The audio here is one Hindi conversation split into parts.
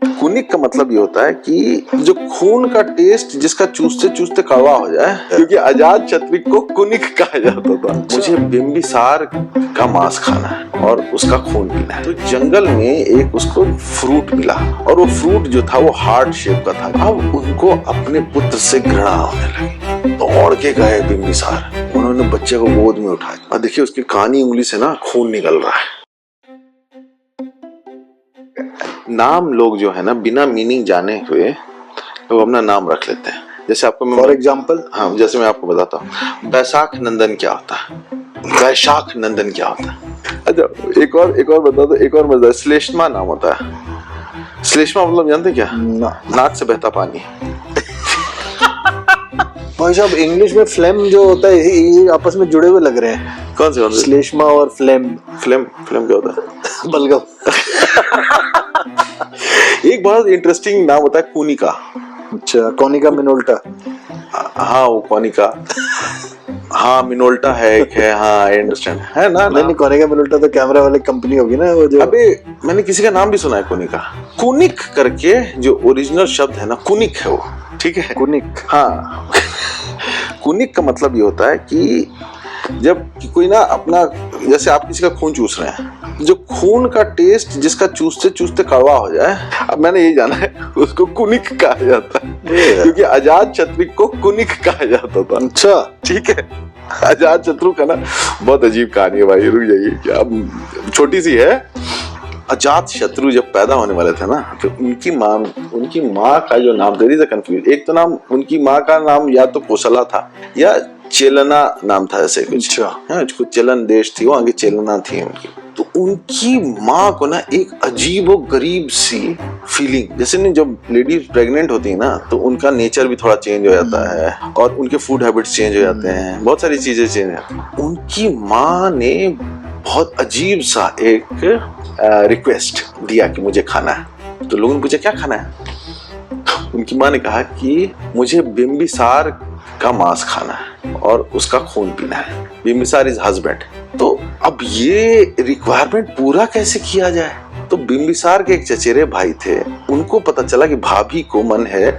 कुनिक का मतलब ये होता है कि जो खून का टेस्ट जिसका चूसते चूसते कड़वा हो जाए, क्योंकि अजात शत्रु को कुनिक कहा जाता था। मुझे बिंबिसार का मांस खाना है और उसका खून पीना है। तो जंगल में एक उसको फ्रूट मिला और वो फ्रूट जो था वो हार्ट शेप का था। अब उनको अपने पुत्र से घृणा होने लगी। दौड़ के गए बिंबिसार, उन्होंने बच्चे को गोद में उठाया और देखिए उसकी कानी उंगली से ना खून निकल रहा है। नाम लोग जो है ना बिना मीनिंग जाने हुए लोग अपना नाम रख लेते हैं। जैसे आपको मैं फॉर एग्जाम्पल, हाँ, जैसे मैं आपको बताता हूँ, बैसाख नंदन क्या होता है, वैशाख नंदन क्या होता है। अच्छा एक और बता दो, एक और मजा, श्लेष्मा नाम होता है। श्लेष्मा मतलब जानते क्या? नाक से बहता पानी। भाई साहब इंग्लिश में फ्लेम जो होता है ये आपस में जुड़े हुए लग रहे हैं। कौन से? श्लेष्मा और फ्लेम। फ्लेम क्या होता है? बलगम। एक बहुत इंटरेस्टिंग नाम होता है कोनिका। अच्छा, कोनिका मिनोल्टा। हाँ वो कोनिका, हाँ मिनोल्टा है एक है, हाँ आई अंडरस्टैंड है ना। नहीं कोनिका मिनोल्टा तो कैमरा वाली कंपनी होगी ना वो जो। अबे मैंने किसी का नाम भी सुना है कोनिका। कुनिक करके जो ओरिजिनल शब्द है ना, कुनिक है वो, ठीक है कुनिक। हाँ कुनिक का मतलब ये होता है कि जब कोई ना अपना, जैसे आप किसी का खून चूस रहे हैं, जो खून का टेस्ट जिसका चूसते चूसते कड़वा हो जाए, अब मैंने यही जाना है उसको कुनिक कहा जाता है, क्योंकि अजात शत्रु को कुनिक कहा जाता था। अच्छा ठीक है, अजात शत्रु का ना बहुत अजीब कहानी है भाई, रुक जाइए, क्या छोटी सी है। अजात शत्रु जब पैदा होने वाले थे ना, तो उनकी माँ का जो नाम, देयर इज अ कंफ्यूजन। एक तो नाम, उनकी माँ का नाम या तो कोसला था या चेलना नाम था, ऐसे कुछ। हाँ, कुछ चलन देश थी, वहाँ की चेलना थी उनकी। तो उनकी माँ को ना एक अजीब और गरीब सी फीलिंग, जैसे नहीं जब लेडीज प्रेग्नेंट होती है ना तो उनका नेचर भी थोड़ा चेंज हो जाता है और उनके फूड हैबिट्स चेंज हो जाते हैं, बहुत सारी चीजें चेंज हो जाती हैं। उनकी माँ ने बहुत अजीब सा एक रिक्वेस्ट दिया कि मुझे खाना है। तो लोगों ने पूछा क्या खाना है? उनकी माँ ने कहा कि मुझे बिंबिसार का मांस खाना है और उसका खून पीना है। Bimbisara is husband. तो अब ये रिक्वायरमेंट पूरा कैसे किया जाए? तो बिंबिसार के एक चचेरे भाई थे, उनको पता चला कि भाभी को मन है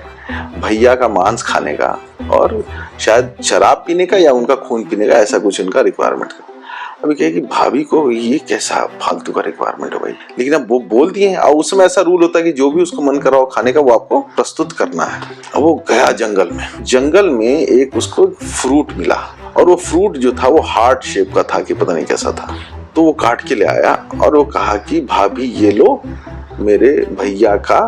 भैया का मांस खाने का और शायद शराब पीने का या उनका खून पीने का, ऐसा कुछ उनका रिक्वायरमेंट था। अभी कहे कि भाभी को ये कैसा फालतू का रिक्वायरमेंट है भाई, लेकिन अब वो बोल दिए। और उस समय ऐसा रूल होता है कि जो भी उसको मन कर रहा हो खाने का वो आपको प्रस्तुत करना है। अब वो गया जंगल में एक उसको फ्रूट मिला और वो फ्रूट जो था वो हार्ट शेप का था कि पता नहीं कैसा था। तो वो काट के ले आया और वो कहा कि भाभी ये लो मेरे भैया का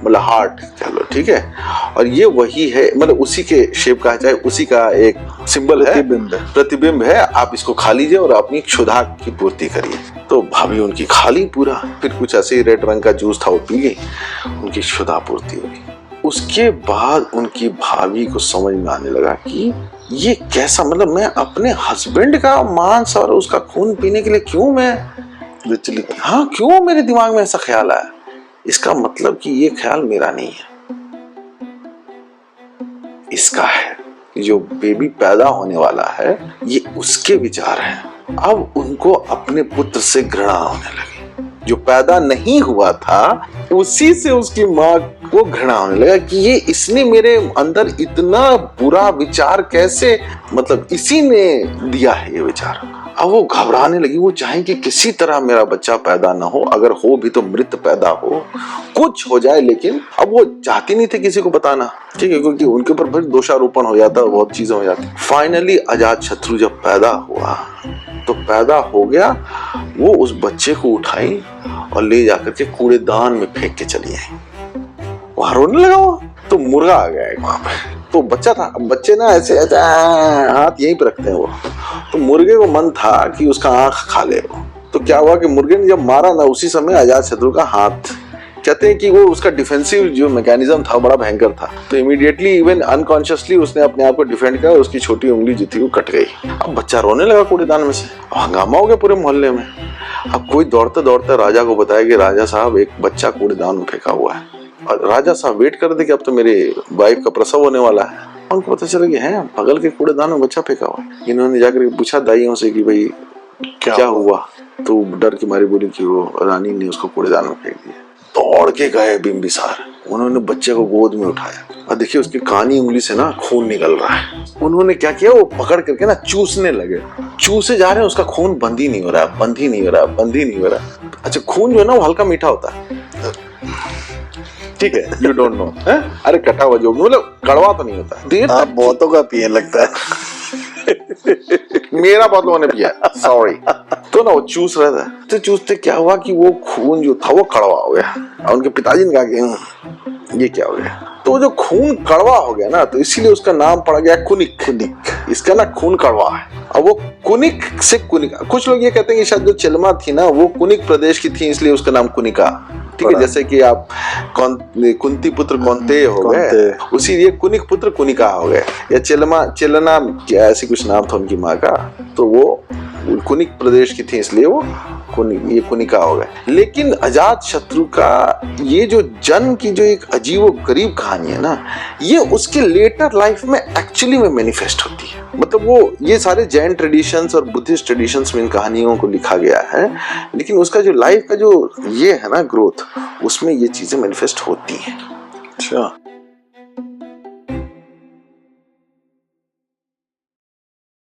मतलब हार्ट कह लो, ठीक है, और ये वही है, मतलब उसी के शेप का है, उसी का एक सिंबल है, प्रतिबिंब है, आप इसको खा लीजिए और अपनी क्षुधा की पूर्ति करिए। तो भाभी उनकी खा ली पूरा, फिर कुछ ऐसे ही रेड रंग का जूस था वो पी गई, उनकी क्षुधा पूर्ति हो गई। उसके बाद उनकी भाभी को समझ में आने लगा कि ये कैसा, मतलब मैं अपने हस्बैंड का मांस और उसका खून पीने के लिए क्यों मैं विचलित, हाँ क्यों मेरे दिमाग में ऐसा ख्याल आया? इसका मतलब कि ये ख्याल मेरा नहीं है, इसका है। जो बेबी पैदा होने वाला है ये उसके विचार हैं। अब उनको अपने पुत्र से घृणा होने लगी। जो पैदा नहीं हुआ था उसी से उसकी माँ को घृणा होने लगा कि ये इसने मेरे अंदर इतना बुरा विचार कैसे, मतलब इसी ने दिया है ये विचार। अब वो घबराने लगी, वो चाहे कि किसी तरह मेरा बच्चा पैदा ना हो, अगर हो भी तो मृत पैदा हो, कुछ हो जाए, लेकिन अब वो चाहती नहीं थे किसी को बताना, ठीक है, क्योंकि उनके ऊपर फिर दोषारोपण हो जाता, बहुत चीजें हो जाती। फाइनली अजात शत्रु जब पैदा हुआ तो पैदा हो गया, वो उस बच्चे को उठाई और ले जाकर के कूड़ेदान में फेंक के चली आई। वहां रोने लगा वो, तो मुर्गा आ गया वहां पे। तो बच्चा था, बच्चे ना ऐसे ऐसे हाथ यहीं पे रखते हैं वो, तो मुर्गे को मन था कि उसका आंख खा ले वो। तो क्या हुआ कि मुर्गे ने जब मारा ना, उसी समय अजात शत्रु का हाथ, कहते हैं कि वो उसका डिफेंसिव जो मैकेनिज्म था बड़ा भयंकर था, तो इमीडिएटली इवन अनकॉन्शियसली उसने अपने आप को डिफेंड किया और उसकी छोटी उंगली जो थी वो कट गई। अब बच्चा रोने लगा कूड़ेदान में से, हंगामा हो गया पूरे मोहल्ले में। अब कोई दौड़ते दौड़ते राजा को बताया कि राजा साहब एक बच्चा कूड़ेदान में फेंका हुआ है। और राजा साहब वेट कर रहे कि अब तो मेरे वाइफ का प्रसव होने वाला है। उनको पता चला कि है बगल के कूड़ेदान में बच्चा फेंका हुआ है। इन्होंने जाकर पूछा दाइयों से कि भाई क्या हुआ, तो डर की मारी बोली कि वो रानी ने उसको कूड़ेदान में फेंक दिया। दौड़ के गए बिंबिसार, उन्होंने बच्चे को गोद में उठाया और देखिए उसकी कानी उंगली से ना खून निकल रहा है। उन्होंने क्या किया, वो पकड़ करके ना चूसने लगे, चूसे जा रहे हैं, उसका खून बंद ही नहीं हो रहा, बंद ही नहीं हो रहा, बंद ही नहीं हो रहा। अच्छा, खून जो है ना वो हल्का मीठा होता है, ठीक है, यू डोंट नो, अरे कटा हुआ जो मतलब कड़वा तो नहीं होता। देर आप बहुतों का पिए लगता है। मेरा बहुत लोगों ने पिया, सॉरी। तो ना वो चूस रहा था, तो चूसते क्या हुआ कि वो खून जो था वो कड़वा हो गया, और उनके पिताजी ने कहा कि ये क्या हो गया। तो जो खून कड़वा हो गया ना, तो इसीलिए उसका नाम पड़ गया कुनिक। कुनिक, इसका ना खून कड़वा है। और वो कुनिक से कुनिका, कुछ लोग ये कहते हैं कि शायद जो चिलमा थी ना वो कुनिक प्रदेश की थी, इसलिए उसका नाम कुनिका, ठीक है। जैसे कि आप कुंती पुत्र कौंते हो गए, उसी ये कुनिक पुत्र कुनिका हो गए, या चिलना क्या ऐसी कुछ नाम था उनकी माँ का, तो वो कुनिक प्रदेश की थी इसलिए वो ये कुनिका हो गए। लेकिन अजात शत्रु का ये जो जन्म की जो एक अजीबोगरीब कहानी है ना, ये उसके लेटर लाइफ में एक्चुअली में मैनिफेस्ट होती है। मतलब वो ये सारे जैन ट्रेडिशंस और बुद्धिस्ट ट्रेडिशंस में इन कहानियों को लिखा गया है, लेकिन उसका जो लाइफ का जो ये है ना ग्रोथ, उसमें ये चीजें मैनिफेस्ट होती हैं। अच्छा।